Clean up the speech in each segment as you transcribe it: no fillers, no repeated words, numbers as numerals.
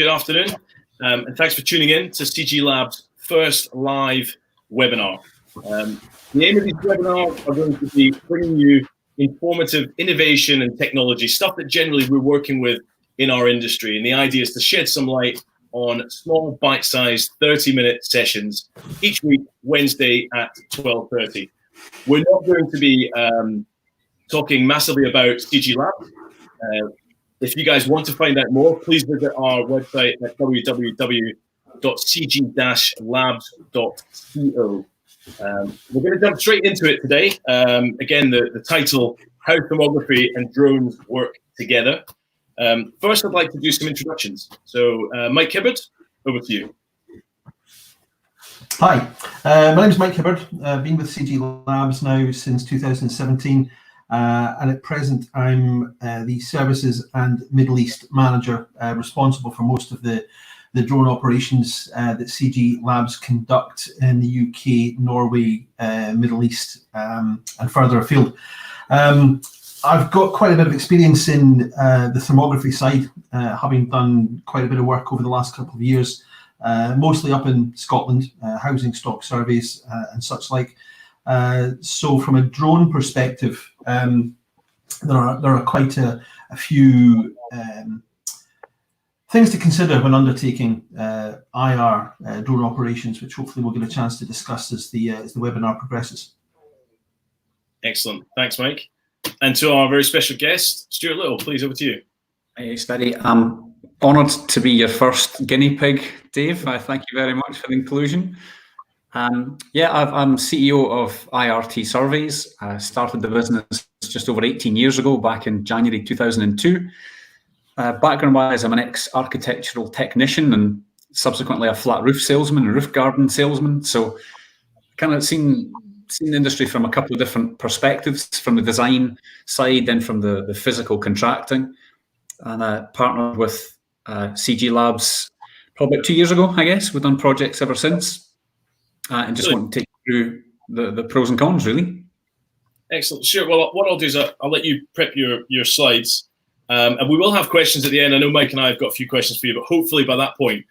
good afternoon, and thanks for tuning in to CG Lab's first live webinar. The aim of these webinars are going to be bringing you informative innovation and technology, stuff that generally we're working with in our industry. And the idea is to shed some light on small, bite-sized 30-minute sessions each week, Wednesday at 12:30. We're not going to be talking massively about CG Lab. If you guys want to find out more, please visit our website at www.cg-labs.co. We're going to jump straight into it today. Again, the title, How Thermography and Drones Work Together. First, I'd like to do some introductions. So, Mike Hibbard, over to you. Hi, my name is Mike Hibbard. I've been with CG Labs now since 2017, and at present I'm the Services and Middle East Manager, responsible for most of the drone operations that CG Labs conduct in the UK, Norway, Middle East, and further afield. I've got quite a bit of experience in the thermography side, having done quite a bit of work over the last couple of years, mostly up in Scotland, housing stock surveys and such like. So from a drone perspective, there are quite a few things to consider when undertaking IR drone operations, which hopefully we'll get a chance to discuss as the webinar progresses. Excellent. Thanks, Mike. And to our very special guest, Stewart Little, please, over to you. Hey, Steady. I'm honoured to be your first guinea pig, Dave. Thank you very much for the inclusion. I'm CEO of IRT Surveys. I started the business just over 18 years ago, back in January 2002. Background-wise, I'm an ex-architectural technician and subsequently a flat roof salesman and roof garden salesman. So kind of seen the industry from a couple of different perspectives, from the design side and from the physical contracting. And I partnered with CG Labs probably about 2 years ago, I guess. We've done projects ever since. And just want to take you through the pros and cons, really. Excellent. Sure. Well, what I'll do is I'll let you prep your slides. And we will have questions at the end. I know Mike and I have got a few questions for you, but hopefully by that point,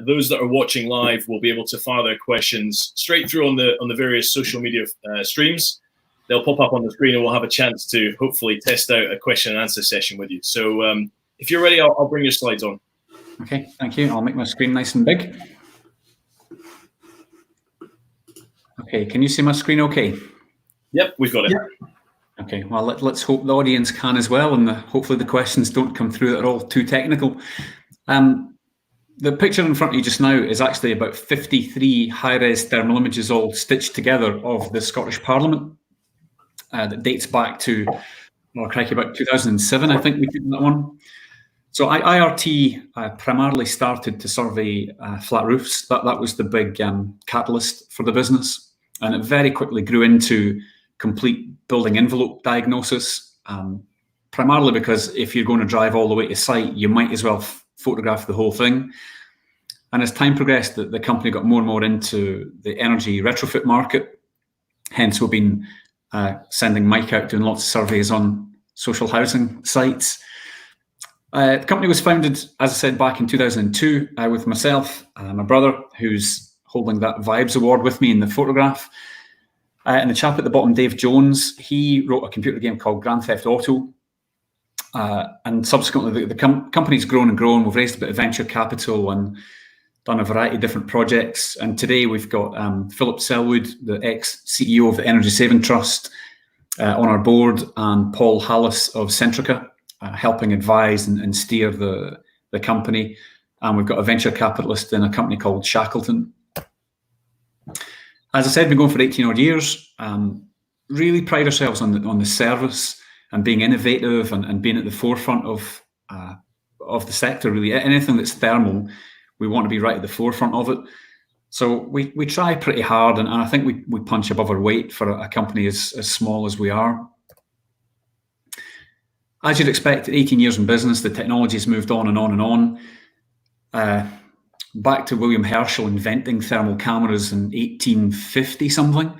those that are watching live will be able to fire their questions straight through on the various social media streams. They'll pop up on the screen and we'll have a chance to hopefully test out a question and answer session with you. So if you're ready, I'll bring your slides on. Okay, thank you. I'll make my screen nice and big. Okay, can you see my screen okay? Yep, we've got it. Yep. Okay, well, let's hope the audience can as well, and hopefully the questions don't come through that are all too technical. The picture in front of you just now is actually about 53 high-res thermal images all stitched together of the Scottish Parliament. That dates back to, oh crikey, about 2007, I think we did that one. So IRT primarily started to survey flat roofs. That was the big catalyst for the business. And it very quickly grew into complete building envelope diagnosis, primarily because if you're going to drive all the way to site, you might as well photograph the whole thing. And as time progressed, the company got more and more into the energy retrofit market. Hence, we've been sending Mike out doing lots of surveys on social housing sites. The company was founded, as I said, back in 2002 with myself, my brother, who's holding that Vibes Award with me in the photograph. And the chap at the bottom, Dave Jones, he wrote a computer game called Grand Theft Auto. And subsequently, the company's grown and grown. We've raised a bit of venture capital and done a variety of different projects. And today we've got Philip Selwood, the ex-CEO of the Energy Saving Trust, on our board, and Paul Hallis of Centrica, helping advise and steer the company. And we've got a venture capitalist in a company called Shackleton. As I said, we've been going for 18 odd years. Really pride ourselves on the service and being innovative and being at the forefront of the sector, really. Anything that's thermal, we want to be right at the forefront of it. So we try pretty hard, and I think we punch above our weight for a company as small as we are. As you'd expect, 18 years in business, the technology's moved on and on and on. Back to William Herschel inventing thermal cameras in 1850 something.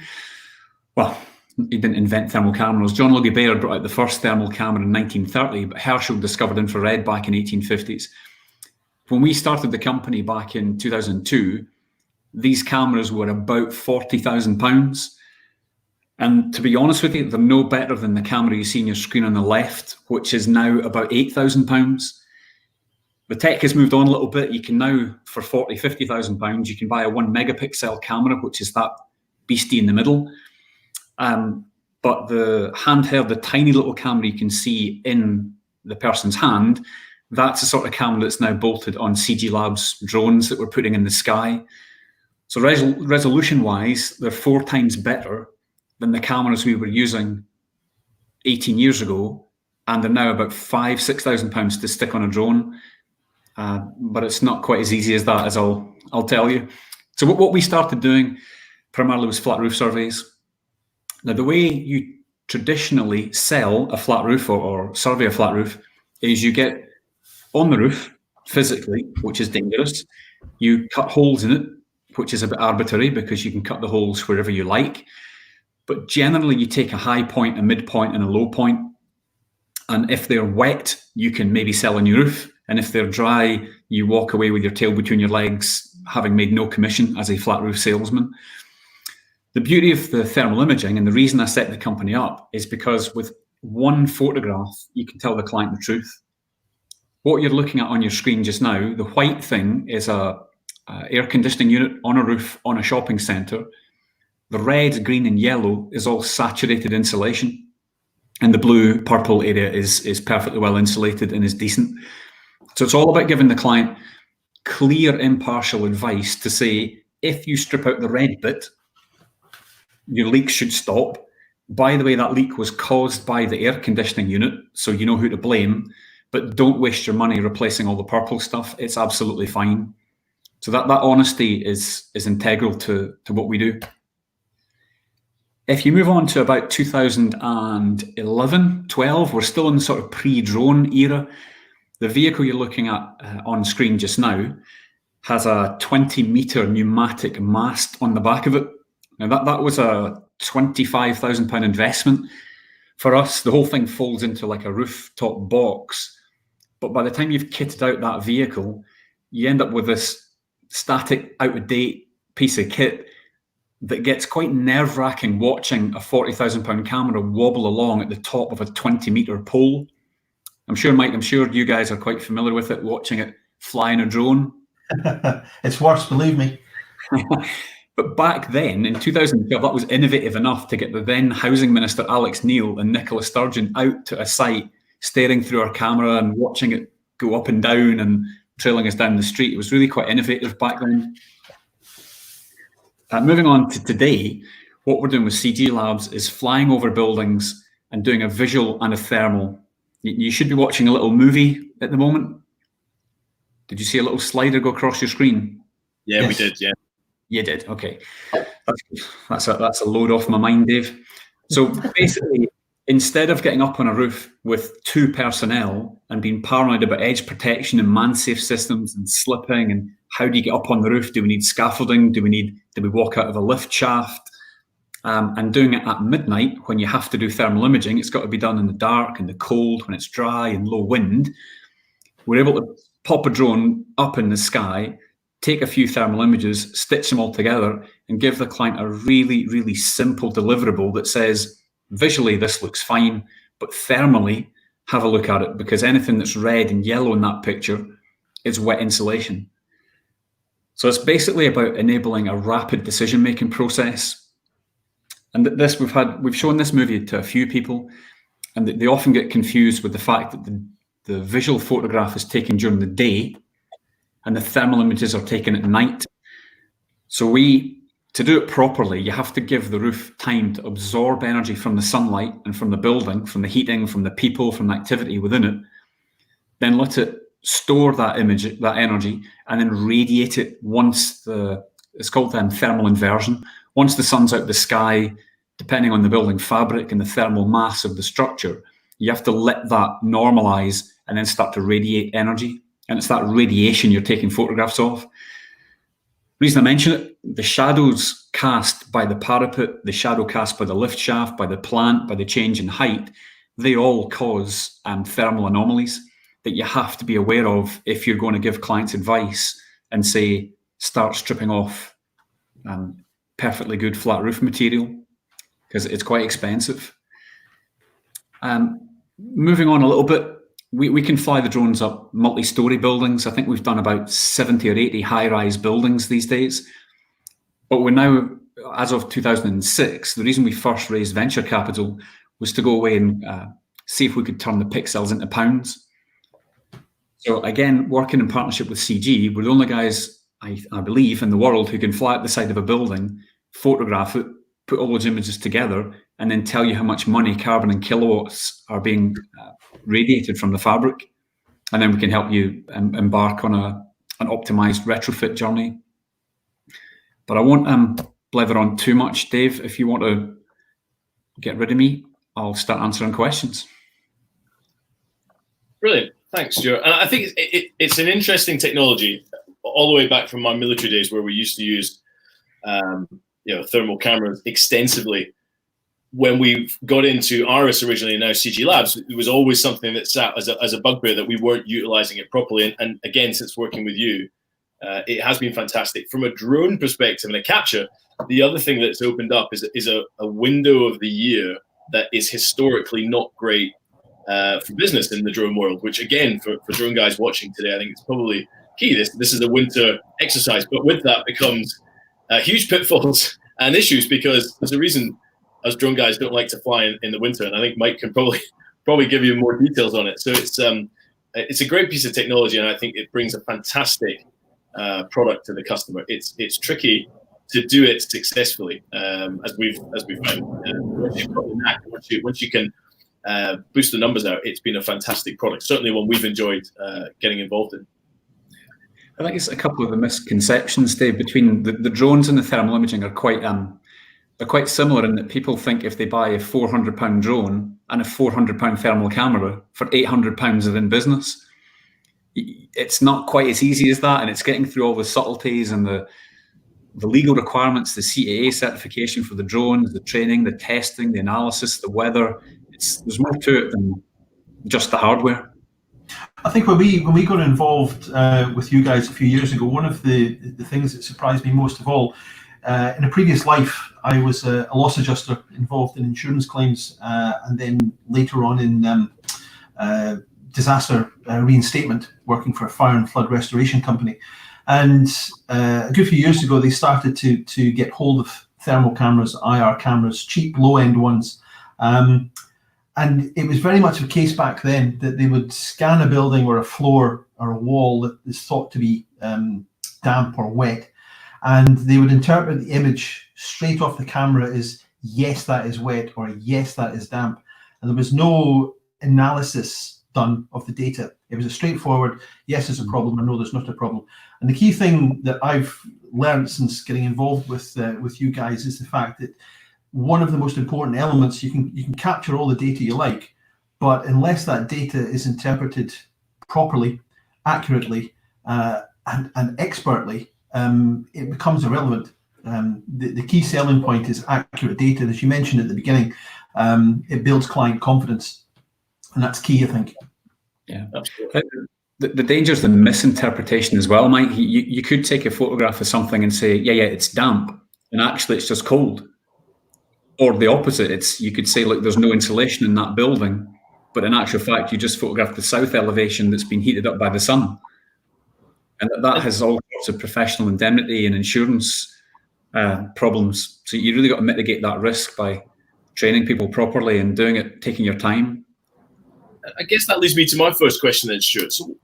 Well, he didn't invent thermal cameras. John Logie Baird brought out the first thermal camera in 1930, but Herschel discovered infrared back in 1850s. when we started the company back in 2002, these cameras were about £40,000. And to be honest with you, they're no better than the camera you see on your screen on the left, which is now about £8,000. The tech has moved on a little bit. You can now, for £40,000-50,000, you can buy a 1 megapixel camera, which is that beastie in the middle. But the handheld, the tiny little camera you can see in the person's hand, that's the sort of camera that's now bolted on CG Labs drones that we're putting in the sky. So resolution-wise, they're 4 times better than the cameras we were using 18 years ago, and they're now about £5,000-6,000 to stick on a drone. But it's not quite as easy as that, as I'll tell you. So what we started doing primarily was flat roof surveys. Now, the way you traditionally sell a flat roof or survey a flat roof is you get on the roof physically, which is dangerous. You cut holes in it, which is a bit arbitrary because you can cut the holes wherever you like. But generally, you take a high point, a midpoint, and a low point. And if they're wet, you can maybe sell a new roof. And if they're dry, you walk away with your tail between your legs, having made no commission as a flat roof salesman. The beauty of the thermal imaging, and the reason I set the company up, is because with one photograph, you can tell the client the truth. What you're looking at on your screen just now, the white thing is a air conditioning unit on a roof on a shopping centre. The red, green and yellow is all saturated insulation. And the blue, purple area is perfectly well insulated and is decent. So it's all about giving the client clear, impartial advice to say, if you strip out the red bit, your leak should stop. By the way, that leak was caused by the air conditioning unit, so you know who to blame, but don't waste your money replacing all the purple stuff. It's absolutely fine. So that honesty is integral to what we do. If you move on to about 2011, 12, we're still in the sort of pre-drone era. The vehicle you're looking at on screen just now has a 20-metre pneumatic mast on the back of it. Now that was a £25,000 investment for us. The whole thing folds into like a rooftop box. But by the time you've kitted out that vehicle, you end up with this static, out-of-date piece of kit that gets quite nerve-wracking watching a £40,000 camera wobble along at the top of a 20-metre pole. I'm sure, Mike, you guys are quite familiar with it, watching it fly in a drone. It's worse, believe me. But back then, in 2012, that was innovative enough to get the then Housing Minister, Alex Neil, and Nicola Sturgeon out to a site, staring through our camera and watching it go up and down and trailing us down the street. It was really quite innovative back then. Moving on to today, what we're doing with CG Labs is flying over buildings and doing a visual and a thermal. You should be watching a little movie at the moment. Did you see a little slider go across your screen? Yeah, Yes. we did, yeah. You did, okay. That's a load off my mind, Dave. So basically, instead of getting up on a roof with 2 personnel and being paranoid about edge protection and man-safe systems and slipping and how do you get up on the roof? Do we need scaffolding? Do we walk out of a lift shaft? And doing it at midnight when you have to do thermal imaging, it's got to be done in the dark and the cold when it's dry and low wind. We're able to pop a drone up in the sky, take a few thermal images, stitch them all together, and give the client a really, really simple deliverable that says, visually, this looks fine, but thermally, have a look at it, because anything that's red and yellow in that picture is wet insulation. So it's basically about enabling a rapid decision-making process. And we've shown this movie to a few people, and they often get confused with the fact that the visual photograph is taken during the day and the thermal images are taken at night. So to do it properly, you have to give the roof time to absorb energy from the sunlight and from the building, from the heating, from the people, from the activity within it, then let it store that energy, and then radiate it once it's called thermal inversion. Once the sun's out of the sky, depending on the building fabric and the thermal mass of the structure, you have to let that normalize and then start to radiate energy. And it's that radiation you're taking photographs of. The reason I mention it, the shadows cast by the parapet, the shadow cast by the lift shaft, by the plant, by the change in height, they all cause thermal anomalies. that you have to be aware of if you're going to give clients advice and say, start stripping off perfectly good flat roof material, because it's quite expensive. Moving on a little bit, we can fly the drones up multi-story buildings. I think we've done about 70 or 80 high-rise buildings these days. But we're now, as of 2006, the reason we first raised venture capital was to go away and see if we could turn the pixels into pounds. So again, working in partnership with CG, we're the only guys, I believe, in the world who can fly up the side of a building, photograph it, put all those images together, and then tell you how much money, carbon and kilowatts are being radiated from the fabric. And then we can help you embark on an optimized retrofit journey. But I won't blather on too much. Dave, if you want to get rid of me, I'll start answering questions. Brilliant. Thanks, Stuart. And I think it's an interesting technology, all the way back from my military days, where we used to use thermal cameras extensively. When we got into IRIS originally, and now CG Labs, it was always something that sat as a bugbear that we weren't utilizing it properly. And again, since working with you, it has been fantastic. From a drone perspective and a capture, the other thing that's opened up is a window of the year that is historically not great for business in the drone world, which again, for drone guys watching today, I think it's probably key. This is a winter exercise, but with that becomes huge pitfalls and issues, because there's a reason us drone guys don't like to fly in the winter, and I think Mike can probably give you more details on it. So it's a great piece of technology, and I think it brings a fantastic product to the customer. It's tricky to do it successfully, as we've found. Once you can boost the numbers out, it's been a fantastic product. Certainly one we've enjoyed getting involved in. I think it's a couple of the misconceptions, Dave, between the drones and the thermal imaging are quite similar in that people think if they buy a £400 drone and a £400 thermal camera, for £800 are in business. It's not quite as easy as that, and it's getting through all the subtleties and the legal requirements, the CAA certification for the drones, the training, the testing, the analysis, the weather. There's more to it than just the hardware. I think when we got involved with you guys a few years ago, one of the things that surprised me most of all, in a previous life, I was a loss adjuster involved in insurance claims, and then later on in disaster reinstatement, working for a fire and flood restoration company. And a good few years ago, they started to get hold of thermal cameras, IR cameras, cheap low-end ones. And it was very much a case back then that they would scan a building or a floor or a wall that is thought to be damp or wet, and they would interpret the image straight off the camera as, yes, that is wet, or yes, that is damp. And there was no analysis done of the data. It was a straightforward, yes, there's a problem, or no, there's not a problem. And the key thing that I've learned since getting involved with you guys is the fact that one of the most important elements, you can capture all the data you like, but unless that data is interpreted properly, accurately, and expertly, it becomes irrelevant. The key selling point is accurate data. As you mentioned at the beginning, it builds client confidence, and that's key, I think. Yeah, absolutely. The danger is the misinterpretation as well, Mike. You could take a photograph of something and say, yeah, it's damp, and actually it's just cold. Or the opposite, you could say, look, there's no insulation in that building, but in actual fact, you just photographed the south elevation that's been heated up by the sun. And that has all sorts of professional indemnity and insurance problems. So you really got to mitigate that risk by training people properly and doing it, taking your time. I guess that leads me to my first question then, Stuart. So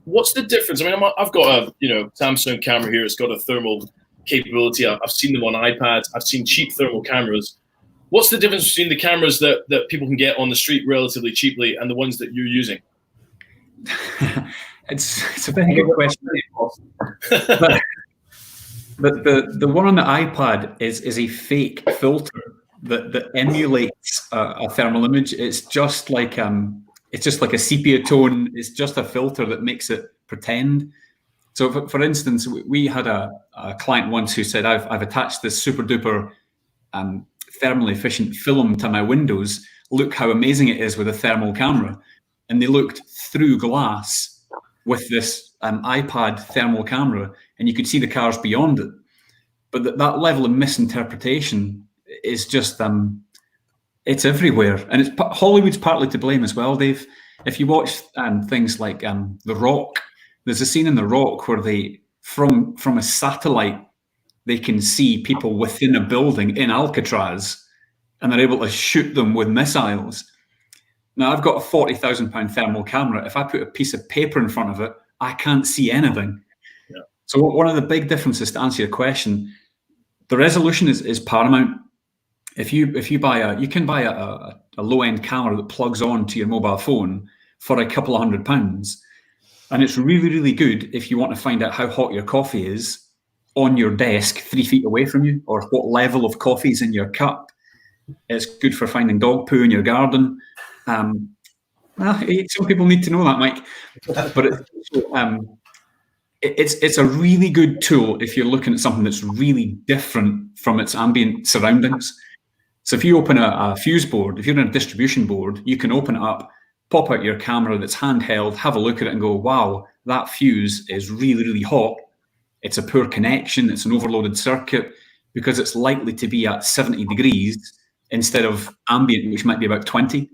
what's the difference? I mean, I've got a Samsung camera here. It's got a thermal capability. I've seen them on iPads. I've seen cheap thermal cameras. What's the difference between the cameras that people can get on the street relatively cheaply and the ones that you're using? It's a very good question. But the one on the iPad is a fake filter that emulates a thermal image. It's just like a sepia tone. It's just a filter that makes it pretend. So, for instance, we had a client once who said, "I've attached this super duper thermally efficient film to my windows. Look how amazing it is with a thermal camera." and they looked through glass with this iPad thermal camera, and you could see the cars beyond it. But that level of misinterpretation is just, it's everywhere. And Hollywood's partly to blame as well, Dave. If you watch things like The Rock, there's a scene in The Rock where they, from a satellite, they can see people within a building in Alcatraz, and they're able to shoot them with missiles. Now, I've got a £40,000 thermal camera. If I put a piece of paper in front of it, I can't see anything. Yeah. So one of the big differences, to answer your question, the resolution is paramount. If you can buy a low-end camera that plugs on to your mobile phone for a couple of £100, and it's really, really good if you want to find out how hot your coffee is on your desk 3 feet away from you, or what level of coffee is in your cup. It's good for finding dog poo in your garden. Some people need to know that, Mike. But it's a really good tool if you're looking at something that's really different from its ambient surroundings. So if you open a fuse board, if you're in a distribution board, you can open it up, pop out your camera that's handheld, have a look at it and go, wow, that fuse is really, really hot. It's a poor connection, it's an overloaded circuit, because it's likely to be at 70 degrees instead of ambient, which might be about 20.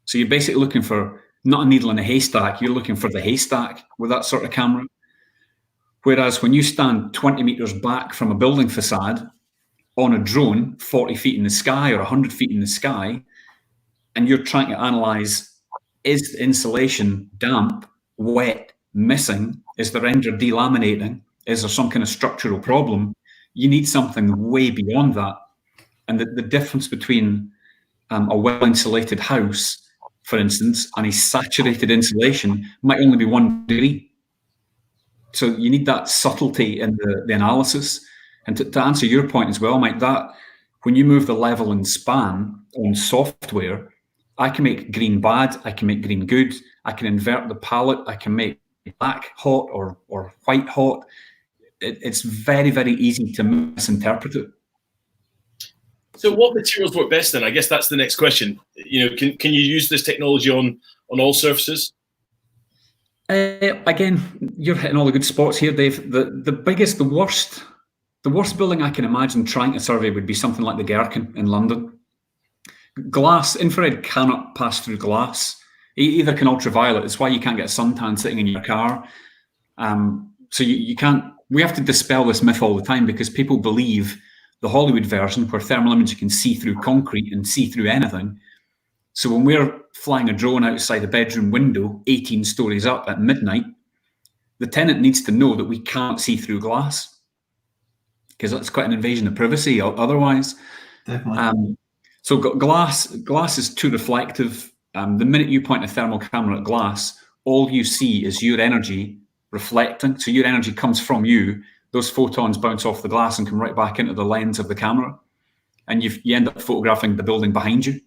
So you're basically looking for not a needle in a haystack, you're looking for the haystack with that sort of camera. Whereas when you stand 20 meters back from a building facade on a drone, 40 feet in the sky or 100 feet in the sky, and you're trying to analyze, is the insulation damp, wet, missing? Is the render delaminating? Is there some kind of structural problem? You need something way beyond that. And the difference between a well-insulated house, for instance, and a saturated insulation might only be 1 degree. So you need that subtlety in the analysis. And to answer your point as well, Mike, that when you move the level and span on software, I can make green bad, I can make green good, I can invert the palette, I can make black hot or white hot. It's very, very easy to misinterpret it. So what materials work best then? I guess that's the next question. Can you use this technology on all surfaces? Again, you're hitting all the good spots here, Dave. The worst building I can imagine trying to survey would be something like the Gherkin in London. Glass, infrared cannot pass through glass. Either can ultraviolet. It's why you can't get a suntan sitting in your car. So you can't. We have to dispel this myth all the time, because people believe the Hollywood version, where thermal imaging can see through concrete and see through anything. So when we're flying a drone outside a bedroom window, 18 stories up at midnight, the tenant needs to know that we can't see through glass, because that's quite an invasion of privacy otherwise. Definitely. So glass is too reflective. The minute you point a thermal camera at glass, all you see is your energy reflecting. So your energy comes from you. Those photons bounce off the glass and come right back into the lens of the camera, and you end up photographing the building behind you.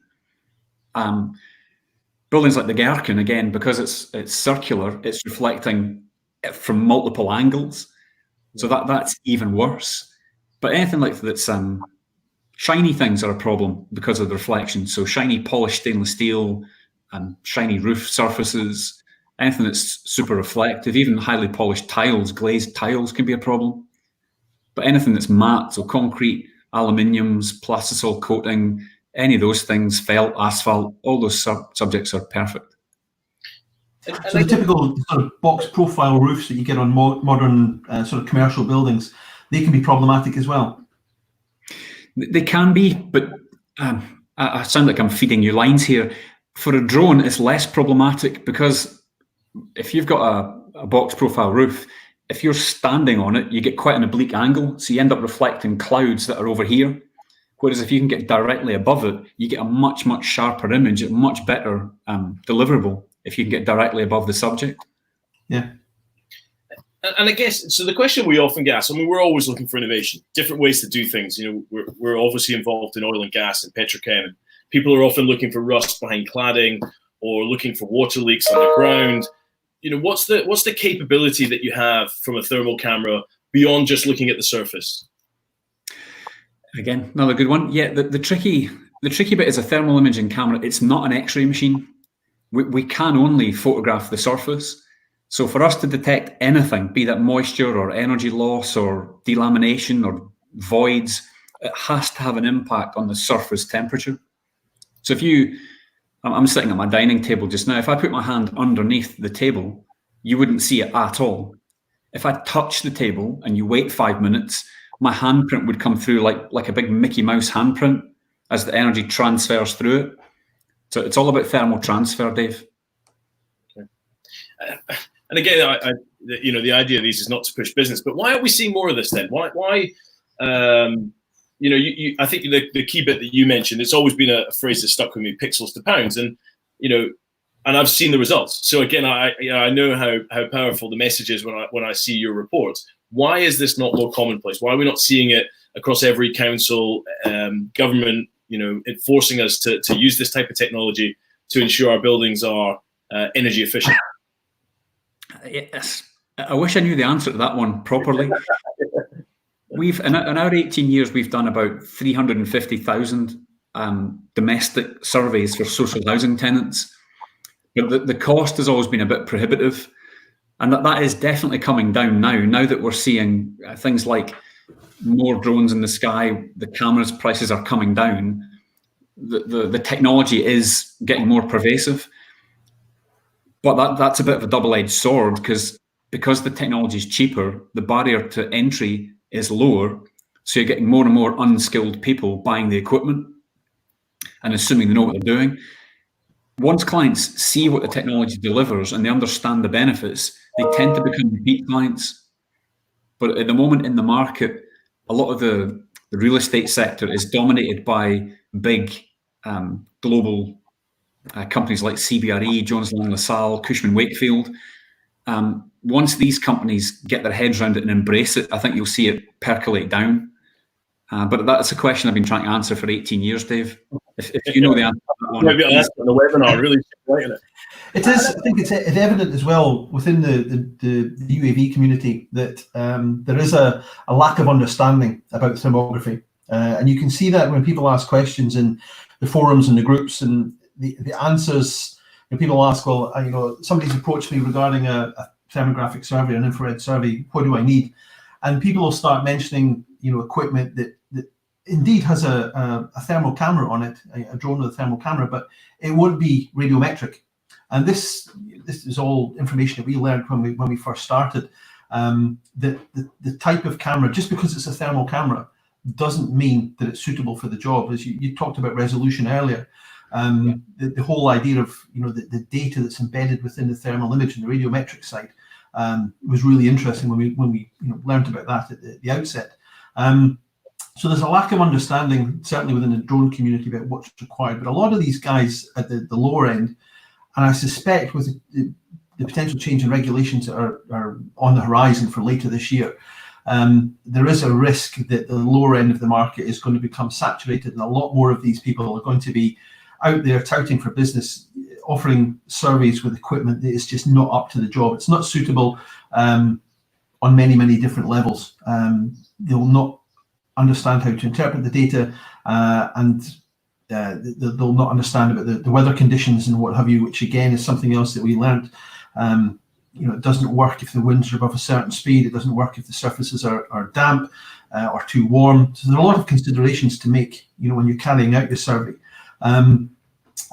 Buildings like the Gherkin, again, because it's circular, it's reflecting from multiple angles, so that's even worse. But anything like that's shiny things are a problem because of the reflection. So shiny polished stainless steel and shiny roof surfaces, anything that's super reflective, even highly polished tiles, glazed tiles can be a problem. But anything that's matte, so concrete, aluminiums, plastisol coating, any of those things, felt, asphalt, all those subjects are perfect. So the typical sort of box profile roofs that you get on modern sort of commercial buildings, they can be problematic as well. They can be, but I sound like I'm feeding you lines here. For a drone, it's less problematic, because if you've got a box profile roof, if you're standing on it, you get quite an oblique angle, so you end up reflecting clouds that are over here. Whereas if you can get directly above it, you get a much, much sharper image, a much better deliverable if you can get directly above the subject. Yeah. And I guess, so the question we often get asked, I mean, we're always looking for innovation, different ways to do things. We're obviously involved in oil and gas and petrochem, and people are often looking for rust behind cladding or looking for water leaks underground. What's the capability that you have from a thermal camera beyond just looking at the surface? Again, another good one. Yeah, the tricky bit is a thermal imaging camera. It's not an X-ray machine. we can only photograph the surface. So for us to detect anything, be that moisture or energy loss or delamination or voids, it has to have an impact on the surface temperature. So I'm sitting at my dining table just now. If I put my hand underneath the table, you wouldn't see it at all. If I touch the table and you wait 5 minutes, my handprint would come through like a big Mickey Mouse handprint as the energy transfers through it. So it's all about thermal transfer, Dave. Okay. And again, the idea of these is not to push business, but why aren't we seeing more of this then? Why? I think the key bit that you mentioned, it's always been a phrase that stuck with me: pixels to pounds, and I've seen the results. So again, I know how powerful the message is when I see your reports. Why is this not more commonplace? Why are we not seeing it across every council, government? Enforcing us to use this type of technology to ensure our buildings are energy efficient. Yes, I wish I knew the answer to that one properly. We've in our 18 years, we've done about 350,000 domestic surveys for social housing tenants. But the cost has always been a bit prohibitive, and that is definitely coming down now. Now that we're seeing things like more drones in the sky, the cameras prices are coming down. The technology is getting more pervasive, but that's a bit of a double-edged sword because the technology is cheaper, the barrier to entry is lower, so you're getting more and more unskilled people buying the equipment and assuming they know what they're doing. Once clients see what the technology delivers and they understand the benefits, they tend to become repeat clients. But at the moment in the market, a lot of the real estate sector is dominated by big global companies like CBRE, Jones Lang LaSalle, Cushman Wakefield. Once these companies get their heads around it and embrace it, I think you'll see it percolate down. But that's a question I've been trying to answer for 18 years, Dave. If you know the answer to that one. Maybe I'll ask on the webinar, really explaining it. It is. I think it's evident as well within the UAV community that there is a lack of understanding about thermography, and you can see that when people ask questions in the forums and the groups, and the answers. People ask, well, somebody's approached me regarding a thermographic survey, an infrared survey. What do I need? And people will start mentioning, equipment that indeed has a thermal camera on it, a drone with a thermal camera, but it won't be radiometric. And this is all information that we learned when we first started. The type of camera, just because it's a thermal camera, doesn't mean that it's suitable for the job. As you talked about resolution earlier, the whole idea of the data that's embedded within the thermal image and the radiometric side was really interesting when we learned about that at the outset. So there's a lack of understanding, certainly within the drone community, about what's required. But a lot of these guys at the lower end, and I suspect with the potential change in regulations that are on the horizon for later this year, there is a risk that the lower end of the market is going to become saturated, and a lot more of these people are going to be out there touting for business, offering surveys with equipment that is just not up to the job. It's not suitable on many, many different levels. They'll not understand how to interpret the data, and they'll not understand about the weather conditions and what have you, which again is something else that we learned. It doesn't work if the winds are above a certain speed. It doesn't work if the surfaces are damp or too warm. So there are a lot of considerations to make, when you're carrying out your survey.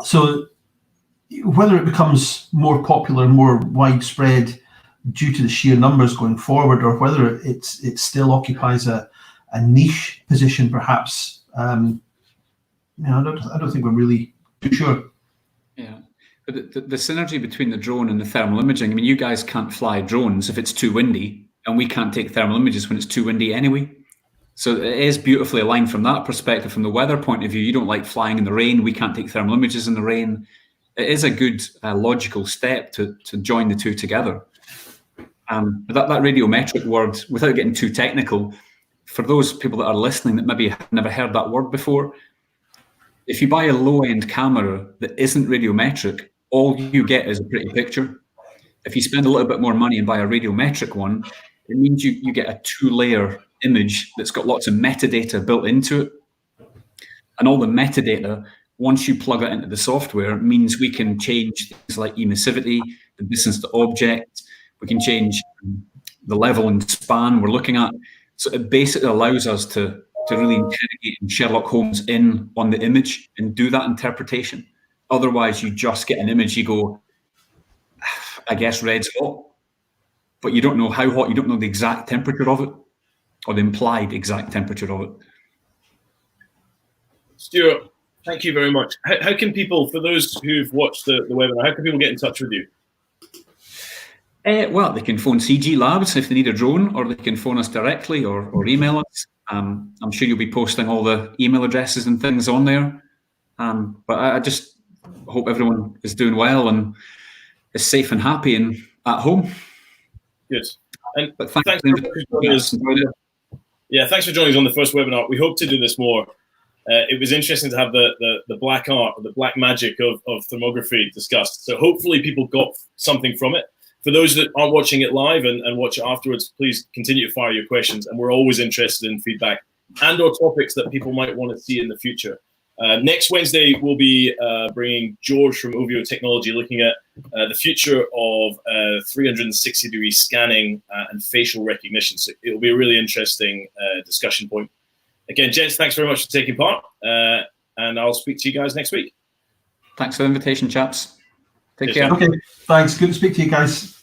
So whether it becomes more popular, more widespread due to the sheer numbers going forward, or whether it still occupies a niche position, perhaps, I don't think we're really too sure. Yeah, but the synergy between the drone and the thermal imaging, you guys can't fly drones if it's too windy, and we can't take thermal images when it's too windy anyway. So it is beautifully aligned from that perspective. From the weather point of view, you don't like flying in the rain. We can't take thermal images in the rain. It is a good logical step to join the two together. But that radiometric word, without getting too technical, for those people that are listening that maybe have never heard that word before, if you buy a low-end camera that isn't radiometric, all you get is a pretty picture. If you spend a little bit more money and buy a radiometric one, it means you get a 2-layer image that's got lots of metadata built into it. And all the metadata once you plug it into the software, it means we can change things like emissivity, the distance to object. We can change the level and span we're looking at. So it basically allows us to really interrogate and Sherlock Holmes in on the image and do that interpretation. Otherwise, you just get an image, you go, I guess red's hot, but you don't know how hot, you don't know the exact temperature of it, or the implied exact temperature of it. Stewart, thank you very much. How can people, for those who've watched the webinar, how can people get in touch with you? Well, they can phone CG Labs if they need a drone, or they can phone us directly or email us. I'm sure you'll be posting all the email addresses and things on there. But I just hope everyone is doing well and is safe and happy and at home. Good. And but thanks for joining us. Yeah, thanks for joining us on the first webinar. We hope to do this more. It was interesting to have the black art, the black magic of thermography discussed. So hopefully people got something from it. For those that aren't watching it live and watch it afterwards, please continue to fire your questions. And we're always interested in feedback and or topics that people might want to see in the future. Next Wednesday, we'll be bringing George from OVO Technology, looking at the future of 360-degree scanning and facial recognition. So it'll be a really interesting discussion point. Again, gents, thanks very much for taking part. And I'll speak to you guys next week. Thanks for the invitation, chaps. Take care. Okay, thanks. Good to speak to you guys.